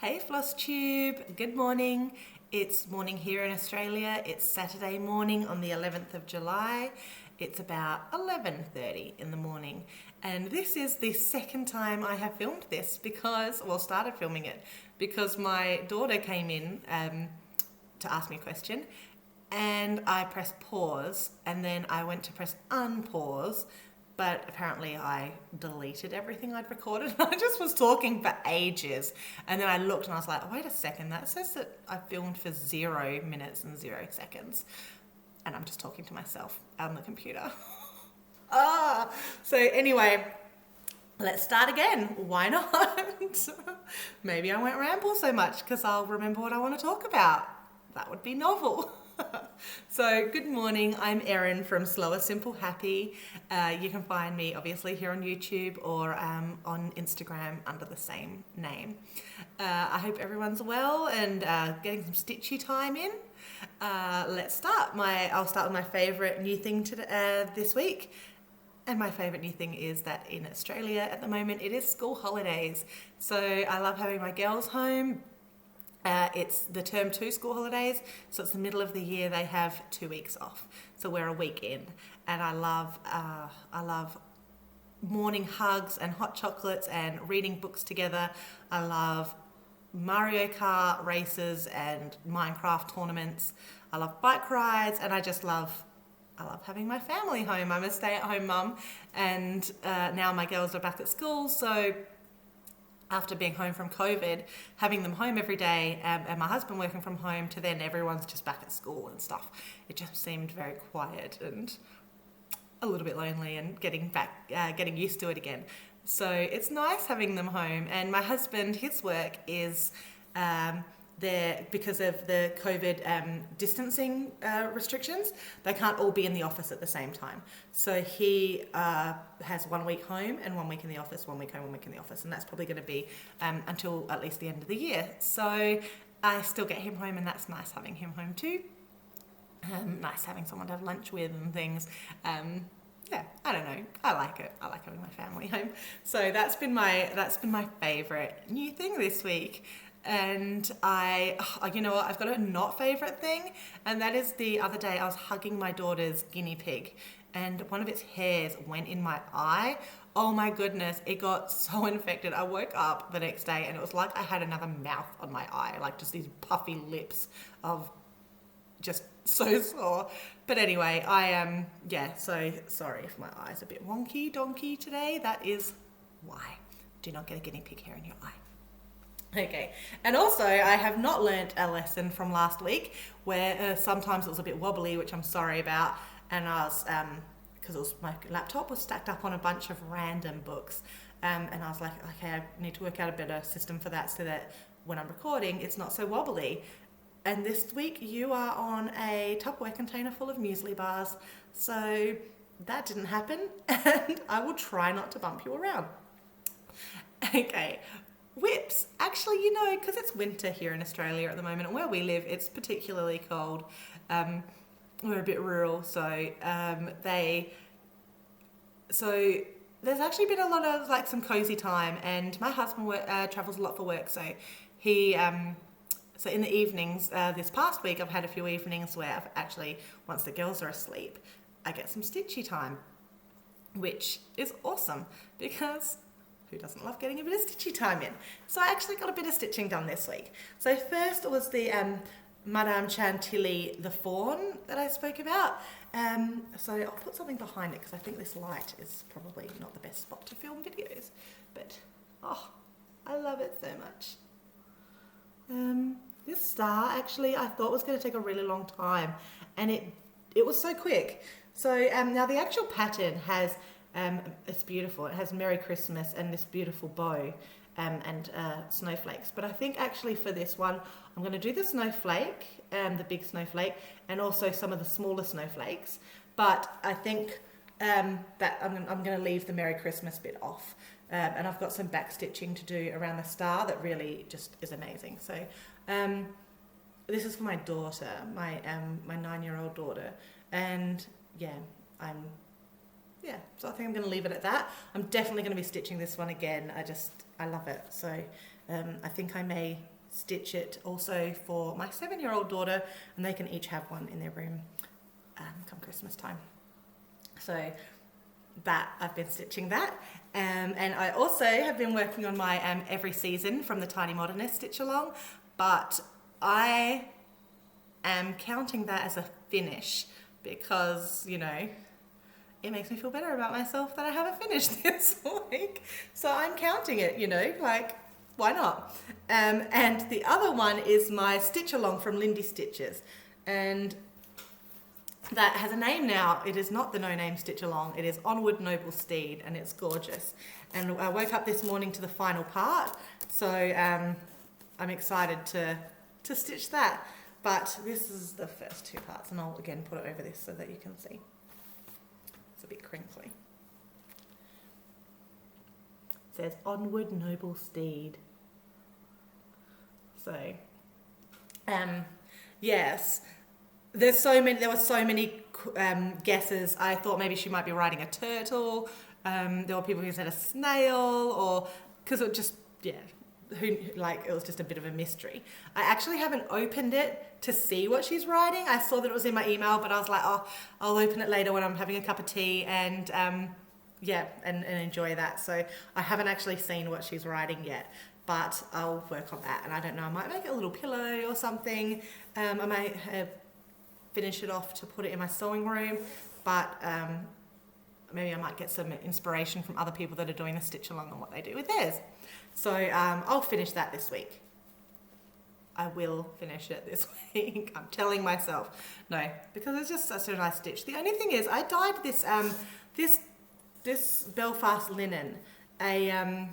Hey Flosstube, good morning. It's morning here in Australia. It's Saturday morning on the 11th of July. It's about 11:30 in the morning. And this is the second time I have filmed this started filming it because my daughter came in to ask me a question and I pressed pause and then I went to press unpause, but apparently I deleted everything I'd recorded. I just was talking for ages. And then I looked and I was like, oh, wait a second, that says that I filmed for 0 minutes and 0 seconds. And I'm just talking to myself on the computer. So anyway, let's start again. Why not? Maybe I won't ramble so much because I'll remember what I want to talk about. That would be novel. So good morning, I'm Erin from Slower Simple Happy. You can find me obviously here on YouTube or on Instagram under the same name. I hope everyone's well and getting some stitchy time in. Let's start. I'll start with my favourite new thing this week. And my favourite new thing is that in Australia at the moment it is school holidays. So I love having my girls home. It's the term 2 school holidays, so it's the middle of the year. They have 2 weeks off, so we're a week in, and I love morning hugs and hot chocolates and reading books together. I love Mario Kart races and Minecraft tournaments. I love bike rides, and I love having my family home. I'm a stay-at-home mum, and now my girls are back at school, so after being home from COVID, having them home every day and my husband working from home to then everyone's just back at school and stuff, it just seemed very quiet and a little bit lonely and getting used to it again. So it's nice having them home. And my husband, his work is there because of the COVID distancing restrictions. They can't all be in the office at the same time. So he has 1 week home and 1 week in the office, 1 week home, 1 week in the office. And that's probably going to be until at least the end of the year. So I still get him home and that's nice having him home too. Nice having someone to have lunch with and things. Yeah, I don't know. I like it. I like having my family home. So that's been my favourite new thing this week. And you know what, I've got a not favourite thing, and that is the other day I was hugging my daughter's guinea pig and one of its hairs went in my eye. Oh my goodness, it got so infected. I woke up the next day and it was like I had another mouth on my eye, like just these puffy lips of just so sore. But anyway, so sorry if my eye's a bit wonky donkey today. That is why. Do not get a guinea pig hair in your eye. Okay, and also I have not learnt a lesson from last week where sometimes it was a bit wobbly, which I'm sorry about, and I was, because my laptop was stacked up on a bunch of random books, and I was like, okay, I need to work out a better system for that so that when I'm recording it's not so wobbly. And this week you are on a Tupperware container full of muesli bars, so that didn't happen, and I will try not to bump you around. Okay. Whips, actually, because it's winter here in Australia at the moment, and where we live, it's particularly cold. We're a bit rural, so there's actually been a lot of some cozy time, and my husband travels a lot for work, so he, so in the evenings, this past week, I've had a few evenings where I've actually, once the girls are asleep, I get some stitchy time, which is awesome because who doesn't love getting a bit of stitchy time in? So I actually got a bit of stitching done this week. So first was the Madame Chantilly the fawn that I spoke about. So I'll put something behind it because I think this light is probably not the best spot to film videos. But, I love it so much. This star actually I thought was going to take a really long time, and it was so quick. So now the actual pattern has it's beautiful. It has Merry Christmas and this beautiful bow and snowflakes. But I think actually for this one, I'm going to do the snowflake, the big snowflake, and also some of the smaller snowflakes. But I think that I'm going to leave the Merry Christmas bit off. And I've got some back stitching to do around the star that really just is amazing. So this is for my daughter, my 9-year-old daughter. And so I think I'm going to leave it at that. I'm definitely going to be stitching this one again. I love it. So I think I may stitch it also for my 7-year-old daughter, and they can each have one in their room come Christmas time. So that I've been stitching that, and I also have been working on my every season from the Tiny Modernist stitch along, but I am counting that as a finish because, you know, it makes me feel better about myself that I haven't finished this week. So I'm counting it, you know, like, why not? And the other one is my stitch along from Lindy Stitches, and that has a name now. It is not the No Name Stitch Along, it is Onward Noble Steed, and it's gorgeous. And I woke up this morning to the final part, so I'm excited to stitch that. But this is the first 2 parts, and I'll again put it over this so that you can see. It's a bit crinkly. It says Onward Noble Steed. So, yes. There were so many guesses. I thought maybe she might be riding a turtle. There were people who said a snail, or because it just, yeah, it was just a bit of a mystery. I actually haven't opened it to see what she's riding. I saw that it was in my email, but I was like, oh, I'll open it later when I'm having a cup of tea and and enjoy that. So I haven't actually seen what she's riding yet, but I'll work on that. And I don't know, I might make a little pillow or something. I might finish it off to put it in my sewing room, but maybe I might get some inspiration from other people that are doing the stitch along and what they do with theirs. So I'll finish that this week. I will finish it this week. I'm telling myself. No, because it's just such a nice stitch. The only thing is I dyed this Belfast linen, a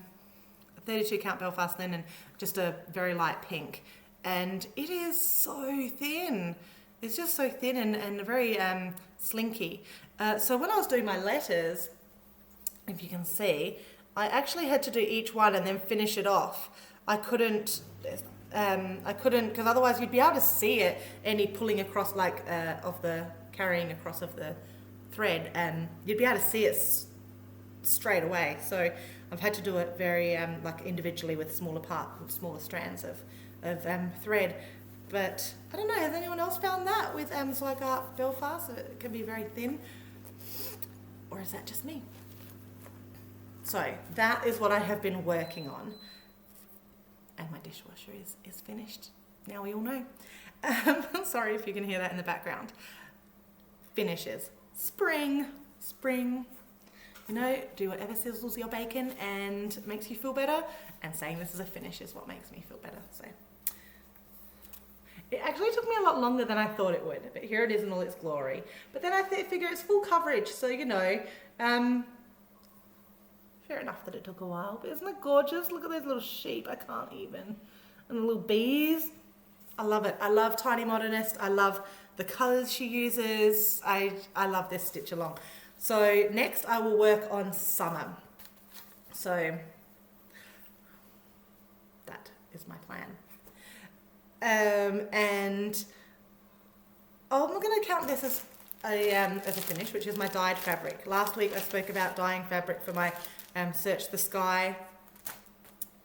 32 count Belfast linen, just a very light pink, and it is so thin. It's just so thin and very slinky. So when I was doing my letters, if you can see, I actually had to do each one and then finish it off. I couldn't, because otherwise you'd be able to see it, any pulling across of the carrying across of the thread, and you'd be able to see it straight away. So I've had to do it very individually with smaller strands of thread. But I don't know, has anyone else found that with Art Belfast? It can be very thin, or is that just me? So that is what I have been working on, and my dishwasher is finished. Now we all know. Sorry if you can hear that in the background. Finishes. Spring. You know, do whatever sizzles your bacon and makes you feel better, and saying this is a finish is what makes me feel better. So it actually took me a lot longer than I thought it would, but here it is in all its glory. But then I figure it's full coverage, so you know, fair enough that it took a while. But isn't it gorgeous? Look at those little sheep, I can't even. And the little bees. I love it. I love Tiny Modernist. I love the colours she uses. I love this stitch along. So next I will work on summer. So that is my plan. And I'm going to count this as a finish, which is my dyed fabric. Last week I spoke about dyeing fabric for my Search the Sky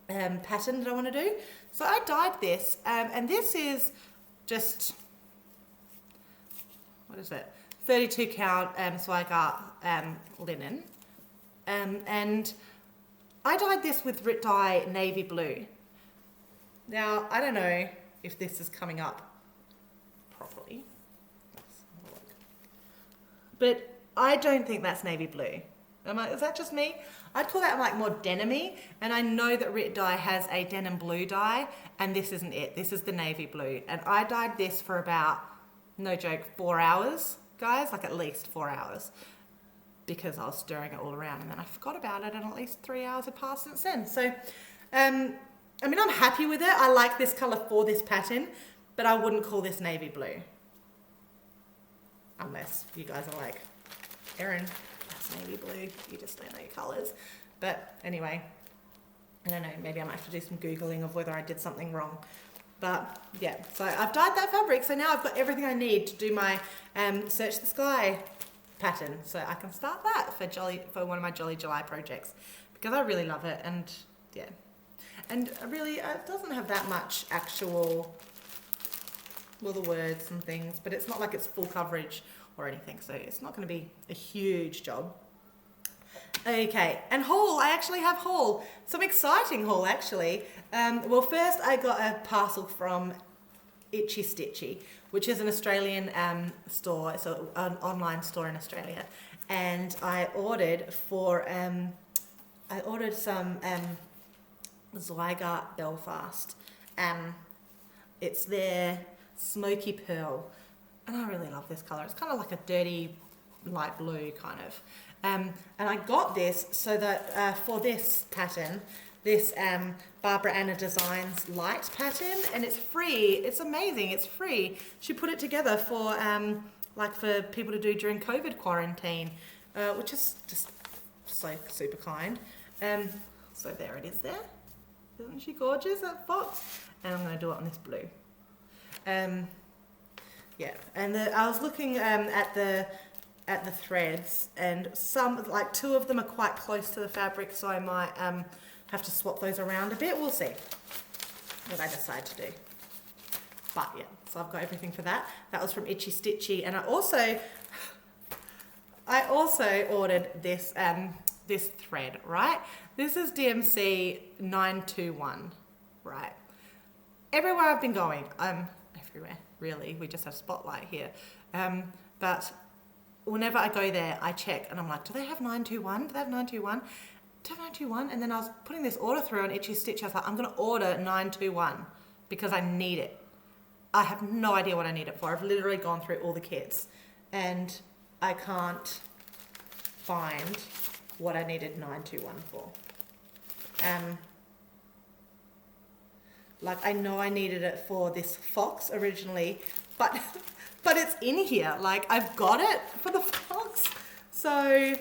pattern that I want to do. So I dyed this, and this is just, what is it? 32 count Swagart linen, and I dyed this with Rit Dye navy blue. Now I don't know if this is coming up properly, but I don't think that's navy blue. Is that just me? I'd call that more denim-y, and I know that Rit Dye has a denim blue dye, and this isn't it. This is the navy blue, and I dyed this for about, no joke, 4 hours, guys, at least 4 hours, because I was stirring it all around, and then I forgot about it, and at least 3 hours had passed since then. So, I mean, I'm happy with it. I like this colour for this pattern, but I wouldn't call this navy blue. Unless you guys are like, Erin, that's navy blue. You just don't know your colours. But anyway, I don't know. Maybe I might have to do some Googling of whether I did something wrong. But yeah, so I've dyed that fabric. So now I've got everything I need to do my Search the Sky pattern. So I can start that for one of my Jolly July projects, because I really love it. And yeah. And really, it doesn't have that much actual, well, the words and things, but it's not like it's full coverage or anything, so it's not going to be a huge job. Okay, and haul, I actually have haul. Some exciting haul, actually. Well, first I got a parcel from Itchy Stitchy, which is an Australian store, so an online store in Australia. And I ordered some Zweigart Belfast. It's their Smoky Pearl. And I really love this colour. It's kind of like a dirty light blue kind of. And I got this so that for this pattern, this Barbara Anna Designs light pattern, and it's free. It's amazing. It's free. She put it together for like for people to do during COVID quarantine, which is just so super kind. So there it is there. Isn't she gorgeous, that fox? And I'm going to do it on this blue. Yeah, and I was looking at the threads, and some, like 2 of them are quite close to the fabric, so I might have to swap those around a bit. We'll see what I decide to do. But yeah, so I've got everything for that. That was from Itchy Stitchy, and I also ordered this this thread, right? This is DMC 921, right? Everywhere I've been going, everywhere, really. We just have Spotlight here. But whenever I go there, I check and I'm like, do they have 921? Do they have 921? Do they have 921? And then I was putting this order through on Itchy Stitch. I was like, I'm going to order 921 because I need it. I have no idea what I need it for. I've literally gone through all the kits and I can't find what I needed 921 for. Like I know I needed it for this fox originally, but it's in here. Like I've got it for the fox. So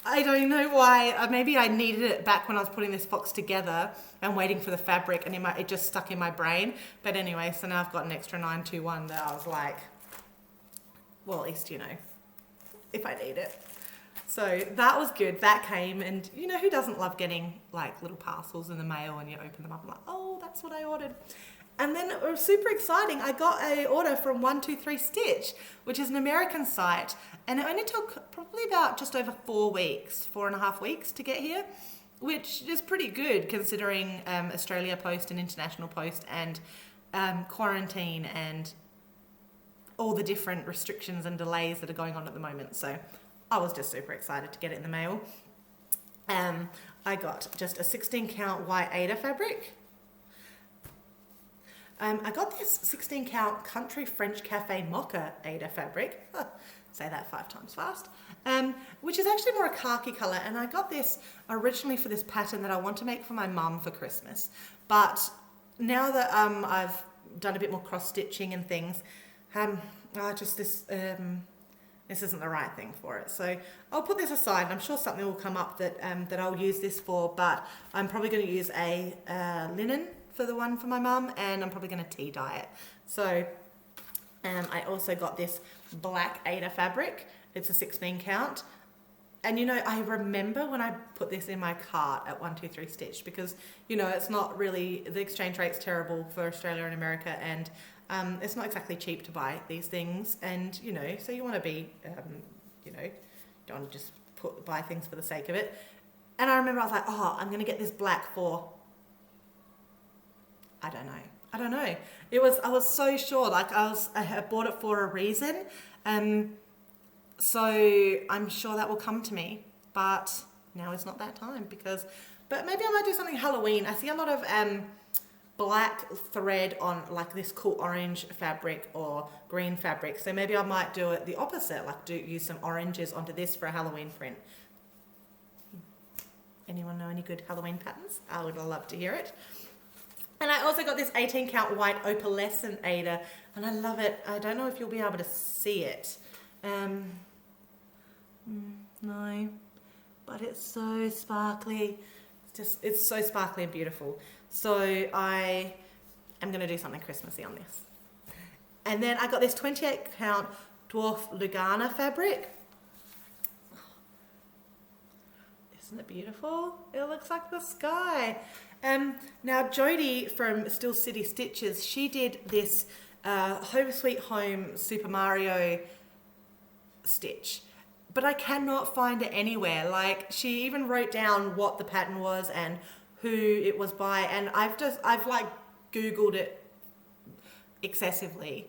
I don't know why. Maybe I needed it back when I was putting this fox together and waiting for the fabric, and it just stuck in my brain. But anyway, so now I've got an extra 921 that I was like, well, at least, you know, if I need it. So that was good. That came, and you know who doesn't love getting like little parcels in the mail and you open them up and like, oh, that's what I ordered. And then it was super exciting. I got an order from 123 Stitch, which is an American site, and it only took probably about just over 4 weeks, 4.5 weeks to get here, which is pretty good considering Australia Post and International Post and quarantine and all the different restrictions and delays that are going on at the moment. So I was just super excited to get it in the mail. I got just a 16 count white Aida fabric. I got this 16 count Country French Cafe Mocha Aida fabric. Say that 5 times fast. Which is actually more a khaki colour, and I got this originally for this pattern that I want to make for my mum for Christmas. But now that I've done a bit more cross stitching and things, this isn't the right thing for it. So I'll put this aside, and I'm sure something will come up that I'll use this for, but I'm probably going to use a linen for the one for my mum, and I'm probably going to tea dye it. So I also got this black Aida fabric. It's a 16 count. And you know, I remember when I put this in my cart at 123 Stitch, because you know, it's not really, the exchange rate's terrible for Australia and America, and it's not exactly cheap to buy these things, and you know, so you want to be, you know, don't want to just buy things for the sake of it. And I remember I was like, oh, I'm going to get this black for, I don't know. I was so sure, like I had bought it for a reason. So I'm sure that will come to me, but now is not that time but maybe I might do something Halloween. I see a lot of black thread on like this cool orange fabric or green fabric. So maybe I might do it the opposite, like use some oranges onto this for a Halloween print. Anyone know any good Halloween patterns? I would love to hear it. And I also got this 18 count white opalescent Aida, and I love it. I don't know if you'll be able to see it. No, but it's so sparkly. It's so sparkly and beautiful. So I am going to do something Christmassy on this. And then I got this 28 count Dwarf Lugana fabric. Isn't it beautiful? It looks like the sky. Now Jodie from Still City Stitches, she did this Home Sweet Home Super Mario stitch, but I cannot find it anywhere. Like, she even wrote down what the pattern was and who it was by, and I've like Googled it excessively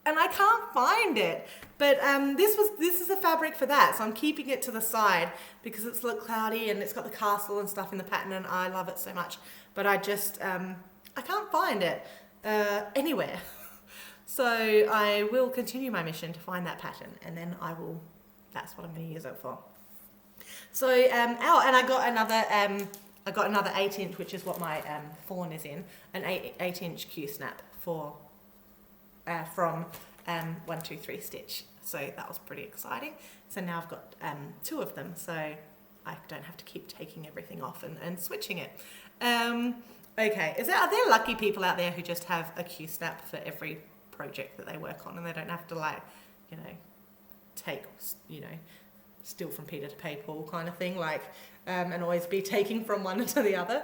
and I can't find it. But this is the fabric for that, so I'm keeping it to the side because it's a little cloudy and it's got the castle and stuff in the pattern and I love it so much. But I just I can't find it anywhere. So I will continue my mission to find that pattern, and then that's what I'm going to use it for. So and I got another 8-inch, which is what my fawn is in, an 8-inch Q-snap for from 123 Stitch. So that was pretty exciting. So now I've got 2 of them, so I don't have to keep taking everything off and switching it. Okay, are there lucky people out there who just have a Q-snap for every project that they work on, and they don't have to, like, you know, take, you know, steal from Peter to pay Paul kind of thing, like, and always be taking from one to the other?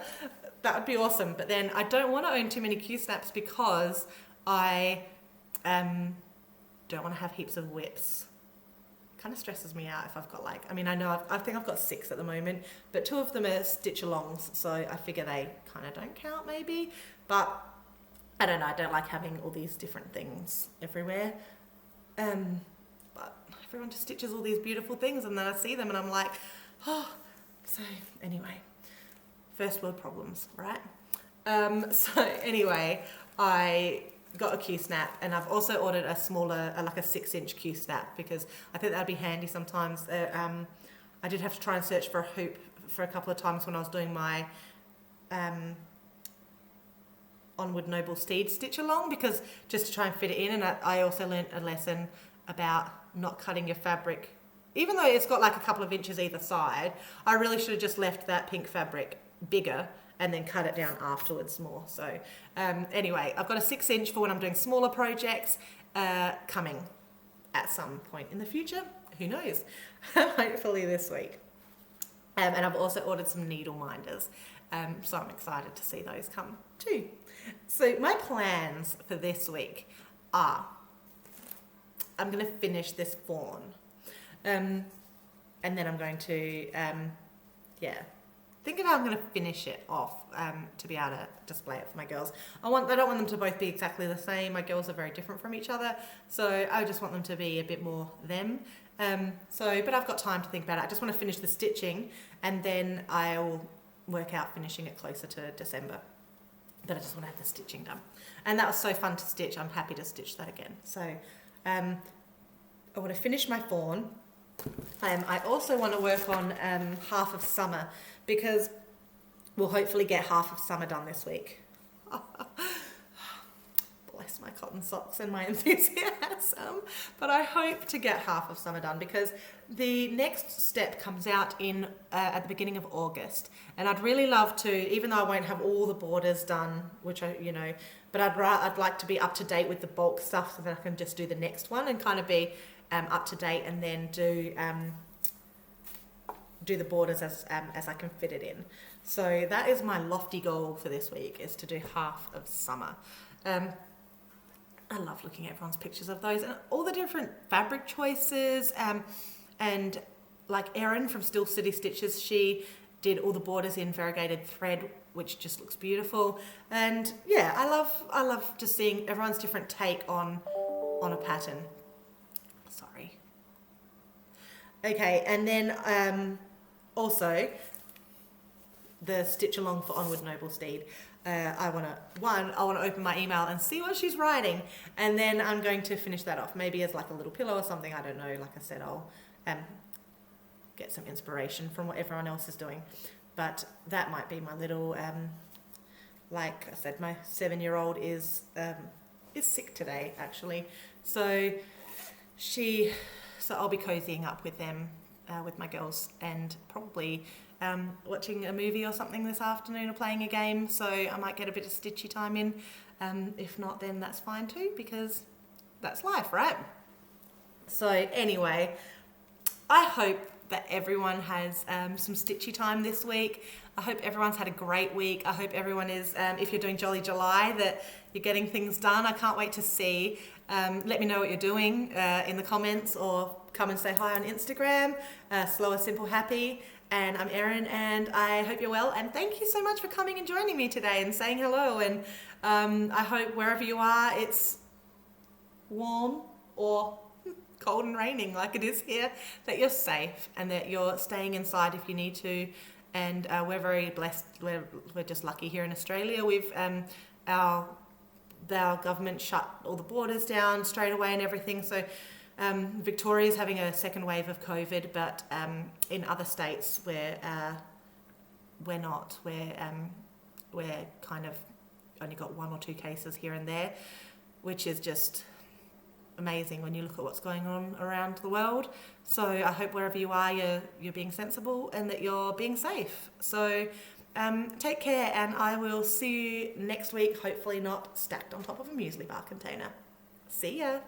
That would be awesome. But then I don't want to own too many Q-snaps because I don't want to have heaps of whips. It kind of stresses me out if I've got, like, I mean, I think I've got 6 at the moment, but 2 of them are stitch-alongs, so I figure they kind of don't count maybe. But I don't know, I don't like having all these different things everywhere. But everyone just stitches all these beautiful things, and then I see them and I'm like, oh. So anyway, first world problems, right? So anyway, I got a Q-snap, and I've also ordered a smaller, like a 6-inch Q-snap, because I think that'd be handy sometimes. I did have to try and search for a hoop for a couple of times when I was doing my Onward Noble Steed stitch along, because just to try and fit it in. And I also learnt a lesson about not cutting your fabric, even though it's got like a couple of inches either side. I really should have just left that pink fabric bigger and then cut it down afterwards more. So anyway, I've got a 6-inch for when I'm doing smaller projects coming at some point in the future. Who knows? Hopefully this week. And I've also ordered some needle minders. So I'm excited to see those come too. So my plans for this week are, I'm going to finish this fawn. And then I'm going to, think of how I'm going to finish it off to be able to display it for my girls. I don't want them to both be exactly the same. My girls are very different from each other, so I just want them to be a bit more them. But I've got time to think about it. I just want to finish the stitching, and then I'll work out finishing it closer to December. But I just want to have the stitching done. And that was so fun to stitch. I'm happy to stitch that again. So I want to finish my fawn. I also want to work on half of summer, because we'll hopefully get half of summer done this week. Bless my cotton socks and my enthusiasm. But I hope to get half of summer done, because the next step comes out in at the beginning of August. And I'd really love to, even though I won't have all the borders done, which but I'd like to be up to date with the bulk stuff so that I can just do the next one and kind of be up to date, and then do the borders as I can fit it in. So that is my lofty goal for this week, is to do half of summer. I love looking at everyone's pictures of those and all the different fabric choices. And like Erin from Still City Stitches, she did all the borders in variegated thread, which just looks beautiful. And yeah, I love just seeing everyone's different take on a pattern. Sorry. Okay, and then also the stitch along for Onward Noble Steed. I want to open my email and see what she's writing, and then I'm going to finish that off, maybe as like a little pillow or something. I don't know. Like I said, I'll get some inspiration from what everyone else is doing, but that might be my little. Like I said, my 7-year-old is sick today, actually, so I'll be cozying up with them, with my girls, and probably watching a movie or something this afternoon, or playing a game, so I might get a bit of stitchy time in. If not, then that's fine too, because that's life, right? So anyway, I hope that everyone has some stitchy time this week. I hope everyone's had a great week. I hope everyone is, if you're doing Jolly July, that you're getting things done. I can't wait to see. Let me know what you're doing in the comments, or come and say hi on Instagram, Slower Simple Happy. And I'm Erin, and I hope you're well. And thank you so much for coming and joining me today and saying hello. And I hope wherever you are, it's warm or cold and raining like it is here, that you're safe and that you're staying inside if you need to. And we're very blessed. We're just lucky here in Australia. We've our government shut all the borders down straight away and everything. So Victoria's having a second wave of COVID, but in other states we're not. We're kind of only got 1 or 2 cases here and there, which is just amazing when you look at what's going on around the world. So I hope wherever you are, you're being sensible and that you're being safe. So take care, and I will see you next week, hopefully not stacked on top of a muesli bar container. See ya.